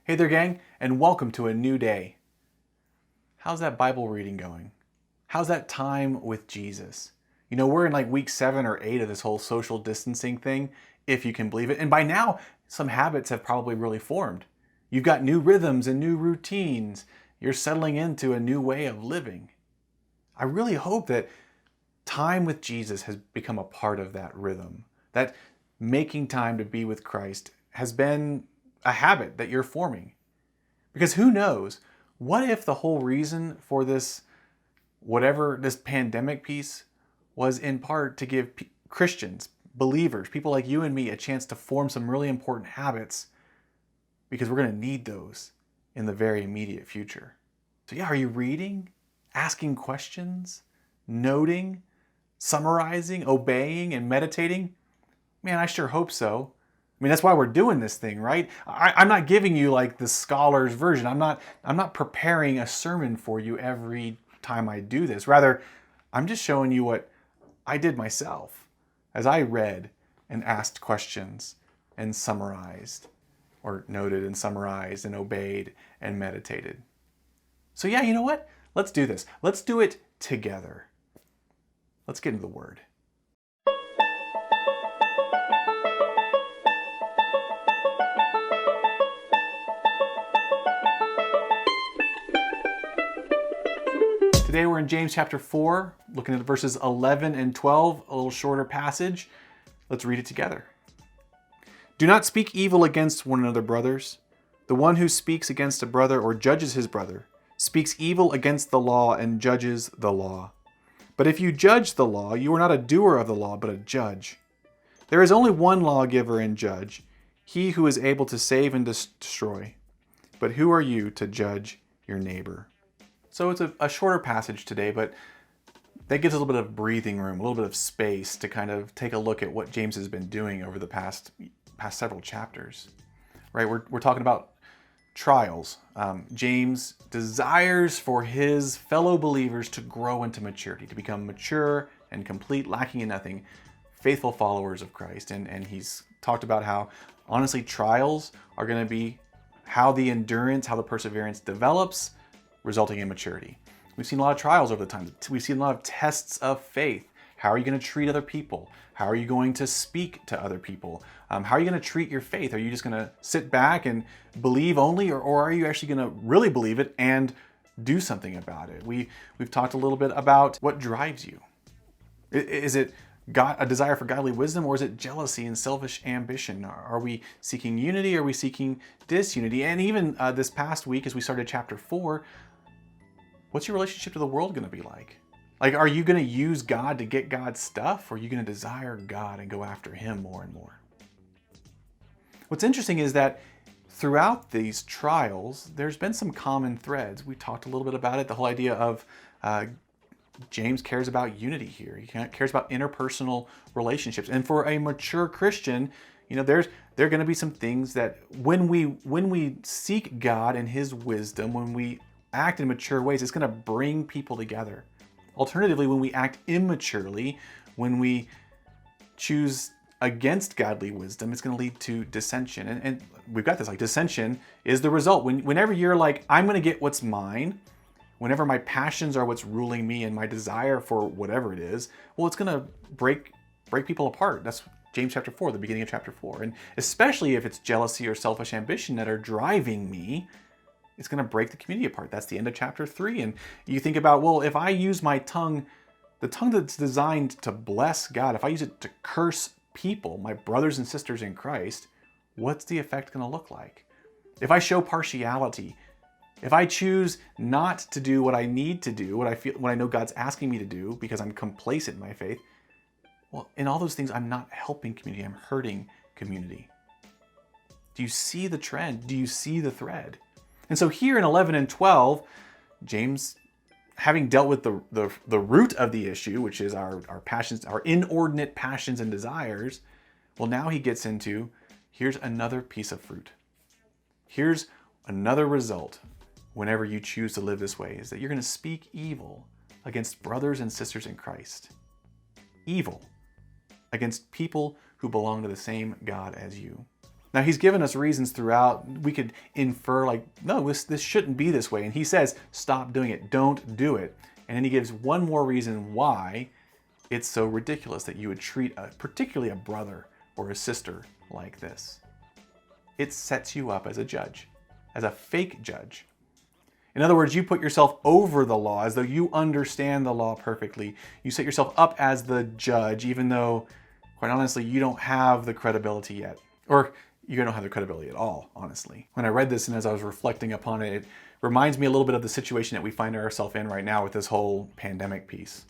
Hey there, gang, and welcome to a new day. How's that Bible reading going? How's that time with Jesus? You know, we're in like week 7 or 8 of this whole social distancing thing, if you can believe it. And by now, some habits have probably really formed. You've got new rhythms and new routines. You're settling into a new way of living. I really hope that time with Jesus has become a part of that rhythm, that making time to be with Christ has been a habit that you're forming. Because who knows, what if the whole reason for this, whatever this pandemic piece, was in part to give Christians, believers, people like you and me, a chance to form some really important habits, because we're going to need those in the very immediate future. So yeah, are you reading, asking questions, noting, summarizing, obeying, and meditating? Man, I sure hope so. I mean, that's why we're doing this thing, right? I'm not giving you like the scholar's version. I'm not preparing a sermon for you every time I do this. Rather, I'm just showing you what I did myself as I read and asked questions and summarized, or noted and summarized and obeyed and meditated. So yeah, you know what? Let's do this. Let's do it together. Let's get into the Word. Today we're in James chapter 4, looking at verses 11 and 12, a little shorter passage. Let's read it together. Do not speak evil against one another, brothers. The one who speaks against a brother or judges his brother speaks evil against the law and judges the law. But if you judge the law, you are not a doer of the law, but a judge. There is only one lawgiver and judge, he who is able to save and destroy. But who are you to judge your neighbor? So it's a shorter passage today, but that gives us a little bit of breathing room, a little bit of space to kind of take a look at what James has been doing over the past several chapters. Right? We're talking about trials. James desires for his fellow believers to grow into maturity, to become mature and complete, lacking in nothing, faithful followers of Christ. And he's talked about how, honestly, trials are going to be how the endurance, how the perseverance develops, resulting in maturity. We've seen a lot of trials over the time. We've seen a lot of tests of faith. How are you going to treat other people? How are you going to speak to other people? How are you going to treat your faith? Are you just going to sit back and believe only, or are you actually going to really believe it and do something about it? We've talked a little bit about what drives you. Is it a desire for godly wisdom, or is it jealousy and selfish ambition? Are we seeking unity? Are we seeking disunity? And even this past week, as we started chapter 4, what's your relationship to the world going to be like? Like, are you going to use God to get God's stuff, or are you going to desire God and go after Him more and more? What's interesting is that throughout these trials, there's been some common threads. We talked a little bit about it, the whole idea of James cares about unity here. He cares about interpersonal relationships. And for a mature Christian, you know, there are going to be some things that when we seek God and His wisdom, when we act in mature ways, it's going to bring people together. Alternatively, when we act immaturely, when we choose against godly wisdom, it's going to lead to dissension. And we've got this, like, dissension is the result. Whenever you're like, I'm going to get what's mine, whenever my passions are what's ruling me and my desire for whatever it is, well, it's going to break people apart. That's James chapter 4, the beginning of chapter 4. And especially if it's jealousy or selfish ambition that are driving me, it's going to break the community apart. That's the end of chapter 3. And you think about, well, if I use my tongue, the tongue that's designed to bless God, if I use it to curse people, my brothers and sisters in Christ, what's the effect going to look like? If I show partiality, if I choose not to do what I need to do, what I know God's asking me to do because I'm complacent in my faith, well, in all those things, I'm not helping community, I'm hurting community. Do you see the trend? Do you see the thread? And so here in 11 and 12, James, having dealt with the root of the issue, which is our passions, our inordinate passions and desires, well, now he gets into, here's another piece of fruit. Here's another result whenever you choose to live this way, is that you're going to speak evil against brothers and sisters in Christ. Evil against people who belong to the same God as you. Now, he's given us reasons throughout. We could infer like, no, this shouldn't be this way. And he says, stop doing it. Don't do it. And then he gives one more reason why it's so ridiculous that you would treat particularly a brother or a sister like this. It sets you up as a judge, as a fake judge. In other words, you put yourself over the law as though you understand the law perfectly. You set yourself up as the judge, even though, quite honestly, you don't have the credibility yet. Or you don't have the credibility at all, honestly. When I read this and as I was reflecting upon it, it reminds me a little bit of the situation that we find ourselves in right now with this whole pandemic piece.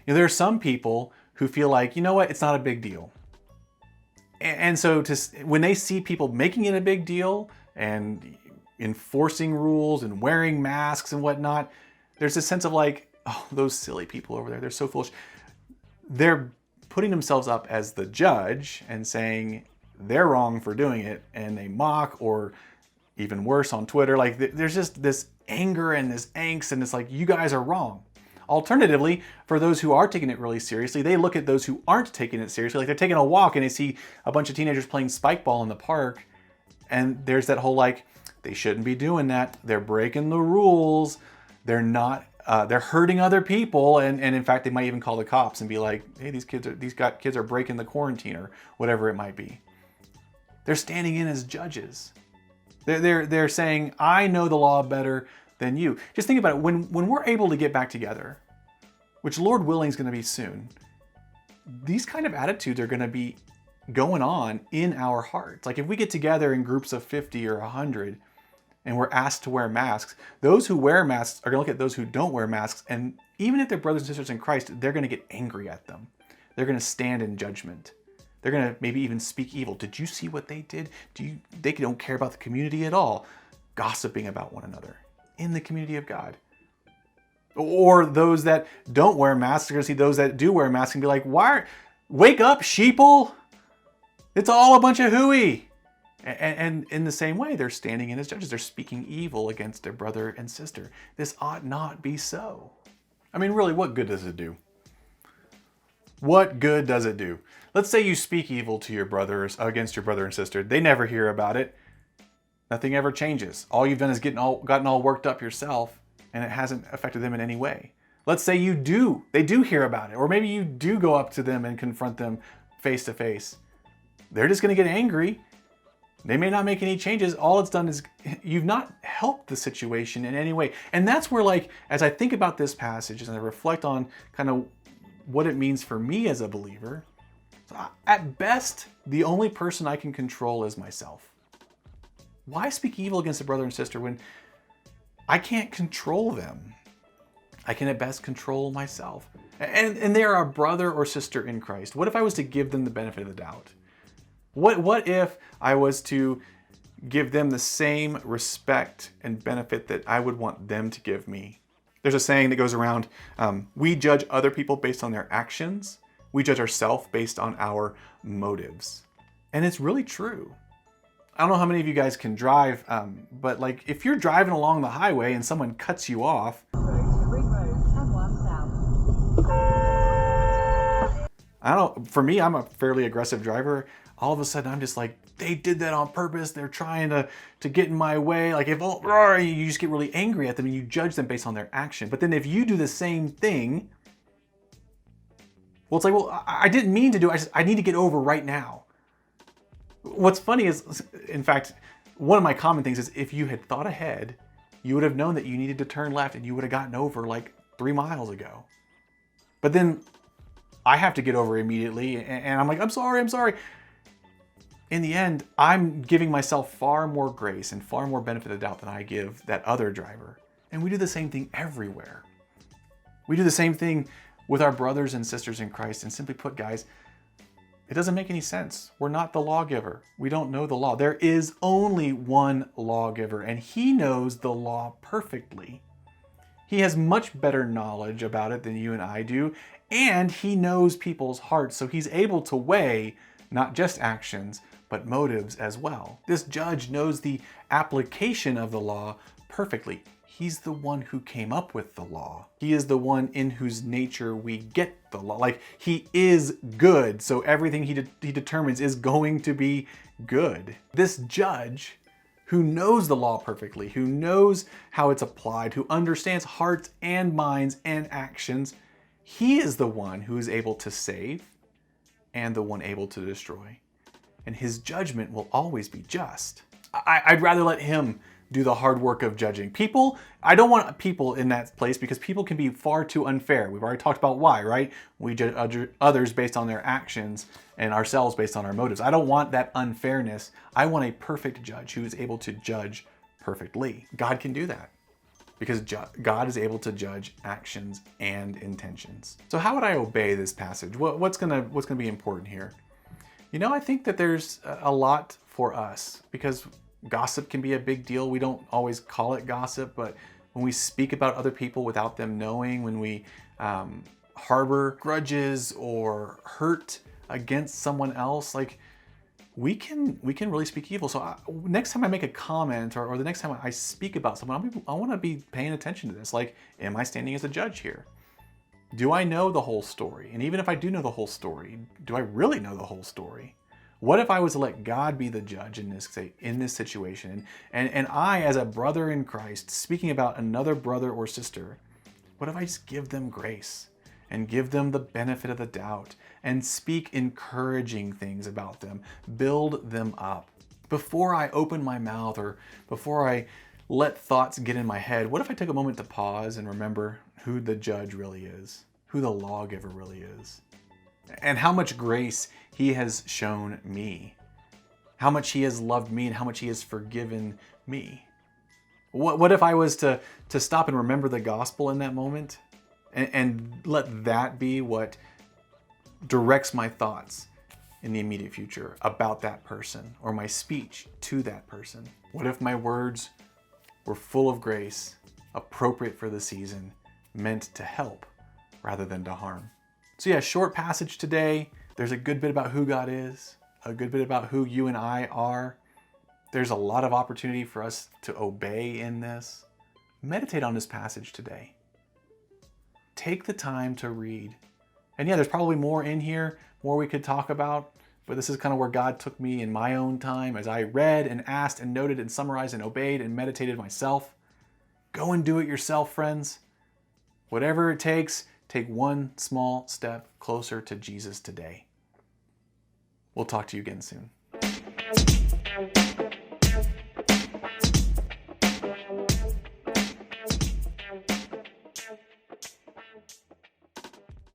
There are some people who feel like, you know what, it's not a big deal. And so when they see people making it a big deal and enforcing rules and wearing masks and whatnot, there's a sense of like, oh, those silly people over there, they're so foolish. They're putting themselves up as the judge and saying they're wrong for doing it, and they mock, or even worse on Twitter, like there's just this anger and this angst, and it's like, you guys are wrong. Alternatively, for those who are taking it really seriously, they look at those who aren't taking it seriously, like they're taking a walk and they see a bunch of teenagers playing spike ball in the park, and there's that whole like, they shouldn't be doing that. They're breaking the rules. They're not. They're hurting other people, and in fact, they might even call the cops and be like, "Hey, these kids are breaking the quarantine," or whatever it might be. They're standing in as judges. They're saying, "I know the law better than you." Just think about it. When we're able to get back together, which Lord willing is going to be soon, these kind of attitudes are going to be going on in our hearts. Like if we get together in groups of 50 or 100 and we're asked to wear masks, those who wear masks are going to look at those who don't wear masks, and even if they're brothers and sisters in Christ, they're going to get angry at them. They're going to stand in judgment. They're going to maybe even speak evil. Did you see what they did? They don't care about the community at all. Gossiping about one another in the community of God. Or those that don't wear masks are going to see those that do wear masks and be like, wake up, sheeple. It's all a bunch of hooey. And in the same way, they're standing in as judges. They're speaking evil against their brother and sister. This ought not be so. I mean, really, what good does it do? What good does it do? Let's say you speak evil to your brothers against your brother and sister. They never hear about it. Nothing ever changes. All you've done is gotten all worked up yourself, and it hasn't affected them in any way. Let's say they do hear about it, or maybe you do go up to them and confront them face to face. They're just going to get angry. They may not make any changes. All it's done is you've not helped the situation in any way. And that's where, like, as I think about this passage and I reflect on kind of what it means for me as a believer, at best, the only person I can control is myself. Why speak evil against a brother and sister when I can't control them? I can at best control myself. And they are a brother or sister in Christ. What if I was to give them the benefit of the doubt? What if I was to give them the same respect and benefit that I would want them to give me? There's a saying that goes around, we judge other people based on their actions. We judge ourselves based on our motives. And it's really true. I don't know how many of you guys can drive, but like if you're driving along the highway and someone cuts you off, I don't. For me, I'm a fairly aggressive driver. All of a sudden, I'm just like, they did that on purpose. They're trying to get in my way. Like if you just get really angry at them and you judge them based on their action. But then if you do the same thing, well, it's like, well, I didn't mean to do it. I need to get over right now. What's funny is, in fact, one of my common things is if you had thought ahead, you would have known that you needed to turn left and you would have gotten over like 3 miles ago. But then I have to get over immediately and I'm like, I'm sorry. In the end, I'm giving myself far more grace and far more benefit of the doubt than I give that other driver. And we do the same thing everywhere. We do the same thing with our brothers and sisters in Christ. And simply put, guys, it doesn't make any sense. We're not the lawgiver. We don't know the law. There is only one lawgiver, and he knows the law perfectly. He has much better knowledge about it than you and I do, and he knows people's hearts, so he's able to weigh not just actions, but motives as well. This judge knows the application of the law perfectly. He's the one who came up with the law. He is the one in whose nature we get the law. Like, he is good, so everything he determines is going to be good. This judge, who knows the law perfectly, who knows how it's applied, who understands hearts and minds and actions, he is the one who is able to save and the one able to destroy. And his judgment will always be just. I'd rather let him do the hard work of judging. People, I don't want people in that place because people can be far too unfair. We've already talked about why, right? We judge others based on their actions and ourselves based on our motives. I don't want that unfairness. I want a perfect judge who is able to judge perfectly. God can do that because God is able to judge actions and intentions. So how would I obey this passage? What's gonna be important here? You know, I think that there's a lot for us because gossip can be a big deal. We don't always call it gossip, but when we speak about other people without them knowing, when we harbor grudges or hurt against someone else, like we can really speak evil. So next time I make a comment or the next time I speak about someone, I want to be paying attention to this. Like, am I standing as a judge here? Do I know the whole story? And even if I do know the whole story, do I really know the whole story? What if I was to let God be the judge in this situation? And I, as a brother in Christ, speaking about another brother or sister, what if I just give them grace and give them the benefit of the doubt and speak encouraging things about them, build them up? Before I open my mouth or before I let thoughts get in my head, what if I took a moment to pause and remember who the judge really is, who the lawgiver really is, and how much grace he has shown me, how much he has loved me and how much he has forgiven me? What if I was to stop and remember the gospel in that moment and let that be what directs my thoughts in the immediate future about that person or my speech to that person? What if my words were full of grace, appropriate for the season, meant to help rather than to harm? So yeah, short passage today. There's a good bit about who God is, a good bit about who you and I are. There's a lot of opportunity for us to obey in this. Meditate on this passage today. Take the time to read. And yeah, there's probably more in here, more we could talk about, but this is kind of where God took me in my own time as I read and asked and noted and summarized and obeyed and meditated myself. Go and do it yourself, friends. Whatever it takes, take one small step closer to Jesus today. We'll talk to you again soon.